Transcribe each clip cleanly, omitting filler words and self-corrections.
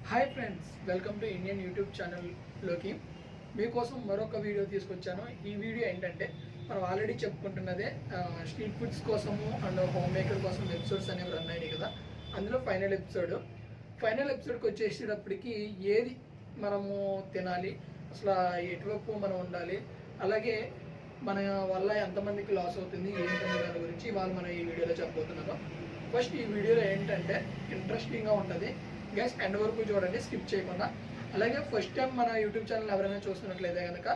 Hi friends, welcome to Indian YouTube ఛానల్లోకి మీకోసం మరొక వీడియో తీసుకొచ్చాను. ఈ వీడియో ఏంటంటే మనం ఆల్రెడీ చెప్పుకుంటున్నదే స్ట్రీట్ ఫుడ్స్ కోసము అండ్ హోమ్ మేకర్ కోసం ఎపిసోడ్స్ అనేవి రన్ అయినాయి కదా. అందులో ఫైనల్ ఎపిసోడ్కి వచ్చేసేటప్పటికి ఏది మనము తినాలి, అసలు ఎటువైపు మనం ఉండాలి, అలాగే మన వల్ల ఎంతమందికి లాస్ అవుతుంది ఏంటనే దాని గురించి ఇవాళ మనం ఈ వీడియోలో చెప్పబోతున్నాను. ఫస్ట్ ఈ వీడియోలో ఏంటంటే ఇంట్రెస్టింగ్గా ఉంటుంది గైస్, ఎండ్ వరకు చూడండి స్కిప్ చేయకుండా. అలాగే ఫస్ట్ టైం మన యూట్యూబ్ ఛానల్ ఎవరైనా చూస్తున్నట్లయితే కనుక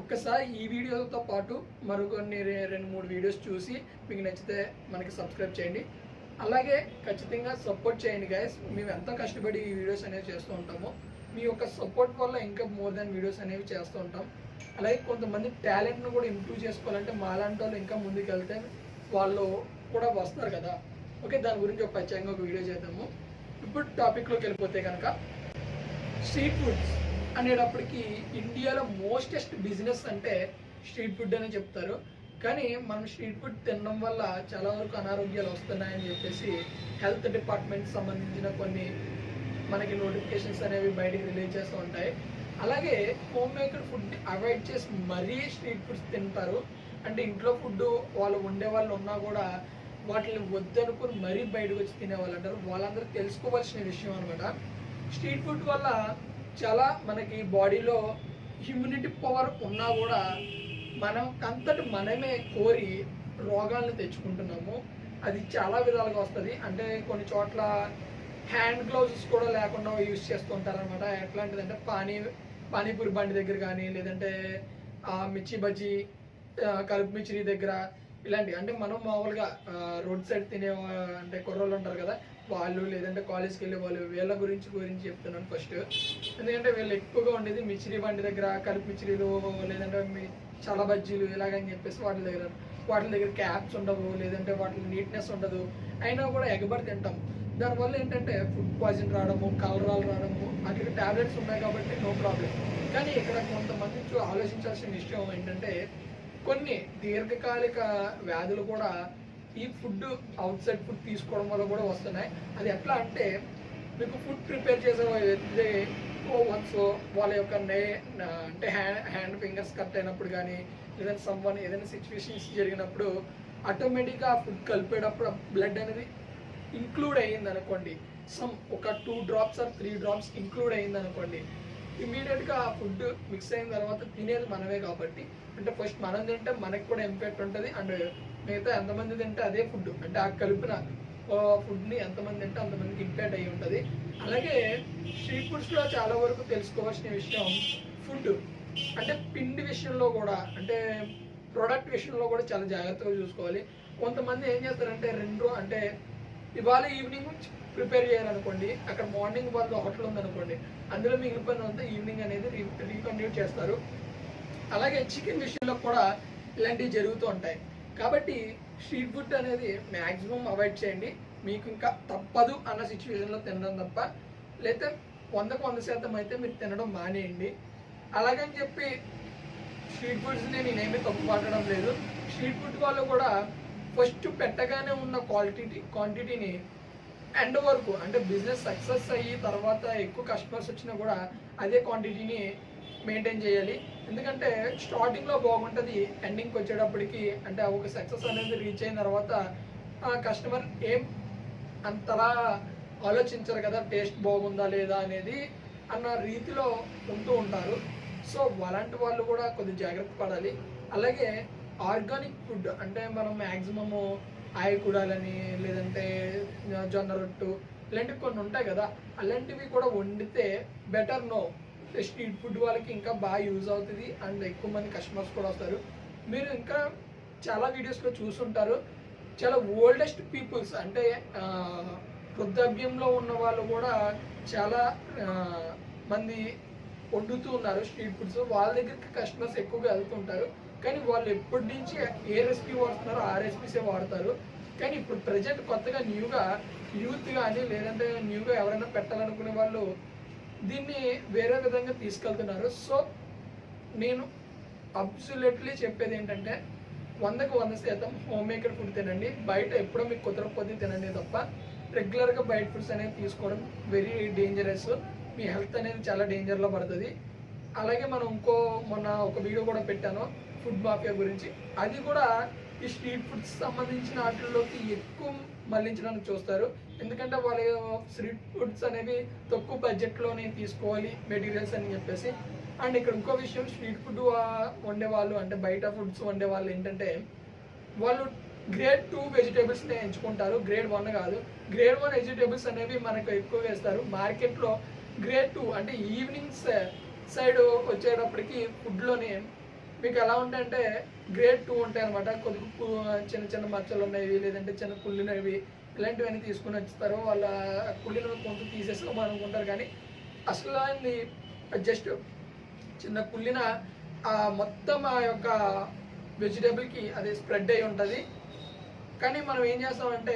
ఒక్కసారి ఈ వీడియోతో పాటు మరికొన్ని 2-3 వీడియోస్ చూసి మీకు నచ్చితే మనకి సబ్స్క్రైబ్ చేయండి. అలాగే ఖచ్చితంగా సపోర్ట్ చేయండి గైస్. మేము ఎంతో కష్టపడి ఈ వీడియోస్ అనేవి చేస్తూ ఉంటాము. మీ యొక్క సపోర్ట్ వల్ల ఇంకా మోర్ దాన్ వీడియోస్ అనేవి చేస్తూ ఉంటాం. అలాగే కొంతమంది టాలెంట్ను కూడా ఇంప్రూవ్ చేసుకోవాలంటే మాలాంటి వాళ్ళు ఇంకా ముందుకు వెళ్తే వాళ్ళు కూడా వస్తారు కదా. ఓకే, దాని గురించి ప్రత్యేకంగా ఒక వీడియో చేద్దాము. ఇప్పుడు టాపిక్లోకి వెళ్ళిపోతే కనుక స్ట్రీట్ ఫుడ్స్ అనేటప్పటికి ఇండియాలో మోస్టెస్ట్ బిజినెస్ అంటే స్ట్రీట్ ఫుడ్ అని చెప్తారు. కానీ మనం స్ట్రీట్ ఫుడ్ తినడం వల్ల చాలా వరకు అనారోగ్యాలు వస్తున్నాయని చెప్పేసి హెల్త్ డిపార్ట్మెంట్ సంబంధించిన కొన్ని మనకి నోటిఫికేషన్స్ అనేవి బయటికి రిలీజ్ చేస్తూ ఉంటాయి. అలాగే హోమ్ మేకర్ ఫుడ్ని అవాయిడ్ చేసి మరీ స్ట్రీట్ ఫుడ్స్ తింటారు. అంటే ఇంట్లో ఫుడ్ వాళ్ళు వండే వాళ్ళు ఉన్నా కూడా వాటిని వద్దనుకుని మరీ బయటకు వచ్చి తినేవాళ్ళు అంటారు. వాళ్ళందరూ తెలుసుకోవాల్సిన విషయం అనమాట. స్ట్రీట్ ఫుడ్ వల్ల చాలా మనకి బాడీలో ఇమ్యూనిటీ పవర్ ఉన్నా కూడా మనం అంతటి మనమే కోరి రోగాలను తెచ్చుకుంటున్నాము. అది చాలా విధాలుగా వస్తుంది. అంటే కొన్ని చోట్ల హ్యాండ్ గ్లౌజెస్ కూడా లేకుండా యూజ్ చేస్తూ ఉంటారనమాట. ఎట్లాంటిదంటే పానీపూరి బండి దగ్గర కానీ, లేదంటే మిర్చి బజ్జీ, కలుపు మిర్చి దగ్గర ఇలాంటివి. అంటే మనం మామూలుగా రోడ్ సైడ్ తినే అంటే కుర్రోళ్ళు ఉంటారు కదా, వాళ్ళు లేదంటే కాలేజ్కి వెళ్ళే వాళ్ళు, వీళ్ళ గురించి చెప్తున్నాను ఫస్ట్. ఎందుకంటే వీళ్ళు ఎక్కువగా ఉండేది మిర్చి బండి దగ్గర, కలుపు మిర్చిలు లేదంటే చాలా బజ్జీలు ఇలాగని చెప్పేసి వాటి దగ్గర క్యాప్స్ ఉండవు, లేదంటే వాటి నీట్నెస్ ఉండదు, అయినా కూడా ఎగబడి తింటాం. దానివల్ల ఏంటంటే ఫుడ్ పాయిజన్ రావడము, కలరాలు రావడము, అక్కడ టాబ్లెట్స్ ఉన్నాయి కాబట్టి నో ప్రాబ్లం. కానీ ఇక్కడ కొంతమంది ఆలోచించాల్సిన విషయం ఏంటంటే కొన్ని దీర్ఘకాలిక వ్యాధులు కూడా ఈ ఫుడ్ అవుట్ సైడ్ ఫుడ్ తీసుకోవడం వల్ల కూడా వస్తున్నాయి. అది ఎట్లా అంటే మీకు ఫుడ్ ప్రిపేర్ చేసే వ్యక్తి వన్స్ వాళ్ళ యొక్క అంటే హ్యాండ్ ఫింగర్స్ కట్ అయినప్పుడు కానీ, లేదంటే ఏదైనా సిచ్యువేషన్స్ జరిగినప్పుడు ఆటోమేటిక్గా ఆ ఫుడ్ కలిపేటప్పుడు బ్లడ్ అనేది ఇంక్లూడ్ అయ్యింది అనుకోండి, ఒక 2 drops or 3 drops ఇంక్లూడ్ అయ్యింది అనుకోండి, ఇమీడియట్గా ఆ ఫుడ్ మిక్స్ అయిన తర్వాత తినేది మనమే కాబట్టి, అంటే ఫస్ట్ మనం తింటే మనకి కూడా ఇంపాక్ట్ ఉంటుంది. అండ్ మిగతా ఎంతమంది తింటే అదే ఫుడ్, అంటే ఆ కలిపిన ఫుడ్ని ఎంతమంది తింటే అంతమందికి ఇంపాక్ట్ అయ్యి ఉంటుంది. అలాగే స్ట్రీట్ ఫుడ్స్లో చాలా వరకు తెలుసుకోవాల్సిన విషయం ఫుడ్ అంటే పిండి విషయంలో కూడా, అంటే ప్రోడక్ట్ విషయంలో కూడా చాలా జాగ్రత్తగా చూసుకోవాలి. కొంతమంది ఏం చేస్తారంటే అంటే ఇవాళ ఈవినింగ్ ప్రిపేర్ చేయాలనుకోండి, అక్కడ మార్నింగ్ వాళ్ళ హోటల్ ఉందనుకోండి, అందులో మిగిలిపోయిన అంతా ఈవినింగ్ అనేది రీకంటిన్యూ చేస్తారు. అలాగే చికెన్ విషయంలో కూడా ఇలాంటివి జరుగుతూ ఉంటాయి. కాబట్టి స్ట్రీట్ ఫుడ్ అనేది మ్యాక్సిమం అవాయిడ్ చేయండి. మీకు ఇంకా తప్పదు అన్న సిచ్యువేషన్లో తినడం తప్ప, లేకపోతే 100% అయితే మీరు తినడం మానేయండి. అలాగని చెప్పి స్ట్రీట్ ఫుడ్స్ని నేనేమీ తప్పు పట్టడం లేదు. స్ట్రీట్ ఫుడ్ వాళ్ళు కూడా ఫస్ట్ పెట్టగానే ఉన్న క్వాంటిటీని ఎండ్ వరకు, అంటే బిజినెస్ సక్సెస్ అయ్యి తర్వాత ఎక్కువ కస్టమర్స్ వచ్చినా కూడా అదే క్వాంటిటీని మెయింటైన్ చేయాలి. ఎందుకంటే స్టార్టింగ్లో బాగుంటుంది, ఎండింగ్కి వచ్చేటప్పటికి అంటే ఒక సక్సెస్ అనేది రీచ్ అయిన తర్వాత కస్టమర్ ఏం అంతలా ఆలోచించరు కదా, టేస్ట్ బాగుందా లేదా అనేది అన్న రీతిలో ఉంటూ ఉంటారు. సో అలాంటి వాళ్ళు కూడా కొద్దిగా జాగ్రత్త పడాలి. అలాగే ఆర్గానిక్ ఫుడ్ అంటే మనం మ్యాక్సిమము ఆయకూడాలని, లేదంటే జొన్న రొట్టు ఇలాంటివి కొన్ని ఉంటాయి కదా, అలాంటివి కూడా వండితే బెటర్. స్ట్రీట్ ఫుడ్ వాళ్ళకి ఇంకా బాగా యూజ్ అవుతుంది అండ్ ఎక్కువ మంది కస్టమర్స్ కూడా వస్తారు. మీరు ఇంకా చాలా వీడియోస్లో చూసుంటారు, చాలా ఓల్డెస్ట్ పీపుల్స్ అంటే వృద్ధాప్యంలో ఉన్న వాళ్ళు కూడా చాలా మంది వండుతూ ఉన్నారు స్ట్రీట్ ఫుడ్స్. వాళ్ళ దగ్గరికి కస్టమర్స్ ఎక్కువగా వెళ్తుంటారు. కానీ వాళ్ళు ఎప్పటి నుంచి ఏ రెసిపీ వాడుతున్నారో ఆ రెసిపీసే వాడతారు. కానీ ఇప్పుడు ప్రజెంట్ కొత్తగా న్యూగా యూత్ కానీ, లేదంటే న్యూగా ఎవరైనా పెట్టాలనుకునే వాళ్ళు దీన్ని వేరే విధంగా తీసుకెళ్తున్నారు. సో నేను అబ్సల్యూట్లీ చెప్పేది ఏంటంటే 100% హోమ్ మేకర్ ఫుడ్ తినండి. బయట ఎప్పుడో మీకు కుదరకపోతే తినండి తప్ప రెగ్యులర్గా బయట ఫుడ్స్ అనేవి తీసుకోవడం వెరీ డేంజరస్. మీ హెల్త్ అనేది చాలా డేంజర్లో పడుతుంది. అలాగే మనం మొన్న ఒక వీడియో కూడా పెట్టాను ఫుడ్ మాఫియా గురించి. అది కూడా ఈ స్ట్రీట్ ఫుడ్స్ సంబంధించిన వాటిల్లోకి ఎక్కువ మళ్లించడానికి చూస్తారు. ఎందుకంటే వాళ్ళ స్ట్రీట్ ఫుడ్స్ అనేవి తక్కువ బడ్జెట్లోనే తీసుకోవాలి మెటీరియల్స్ అని చెప్పేసి. అండ్ ఇక్కడ ఇంకో విషయం, స్ట్రీట్ ఫుడ్ వండే వాళ్ళు అంటే బయట ఫుడ్స్ వండే వాళ్ళు ఏంటంటే వాళ్ళు గ్రేడ్ 2 వెజిటేబుల్స్ని ఎంచుకుంటారు, గ్రేడ్ 1 కాదు. గ్రేడ్ 1 వెజిటేబుల్స్ అనేవి మనకు ఎక్కువ వేస్తారు. మార్కెట్లో గ్రేడ్ 2 అంటే ఈవినింగ్ సైడ్ వచ్చేటప్పటికి ఫుడ్లోనే మీకు ఎలా ఉంటాయంటే గ్రేడ్ 2 ఉంటాయి అనమాట. కొద్దిగా చిన్న చిన్న మచ్చలు ఉన్నవి, లేదంటే చిన్న కుళ్ళినవి, ఇలాంటివన్నీ తీసుకుని వచ్చేస్తారు. వాళ్ళ కుళ్ళిన కొంత తీసేసుకోమని అనుకుంటారు, కానీ అసలు అది జస్ట్ చిన్న కుళ్ళిన మొత్తం ఆ యొక్క వెజిటేబుల్కి అది స్ప్రెడ్ అయి ఉంటుంది. కానీ మనం ఏం చేస్తామంటే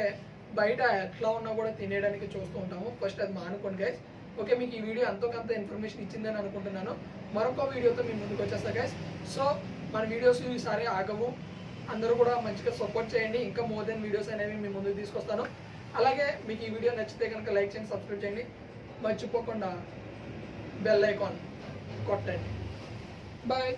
బయట ఎట్లా ఉన్నా కూడా తినేయడానికి చూస్తూ ఉంటాము. ఫస్ట్ అది మానుకోండి గైస్. ఓకే, మీకు ఈ వీడియో ఎంతో కొంత ఇన్ఫర్మేషన్ ఇచ్చిందని అనుకుంటున్నాను. మరొక వీడియోతో మీ ముందుకు వచ్చేస్తా గైస్. సో మన వీడియోస్ ఈసారి ఆగవు, అందరూ కూడా మంచిగా సపోర్ట్ చేయండి. ఇంకా మోర్ దెన్ వీడియోస్ అనేవి మీ ముందుకు తీసుకొస్తాను. అలాగే మీకు ఈ వీడియో నచ్చితే కనుక లైక్ చేయండి, సబ్స్క్రైబ్ చేయండి, మర్చిపోకుండా బెల్ ఐకాన్ కొట్టండి. బాయ్.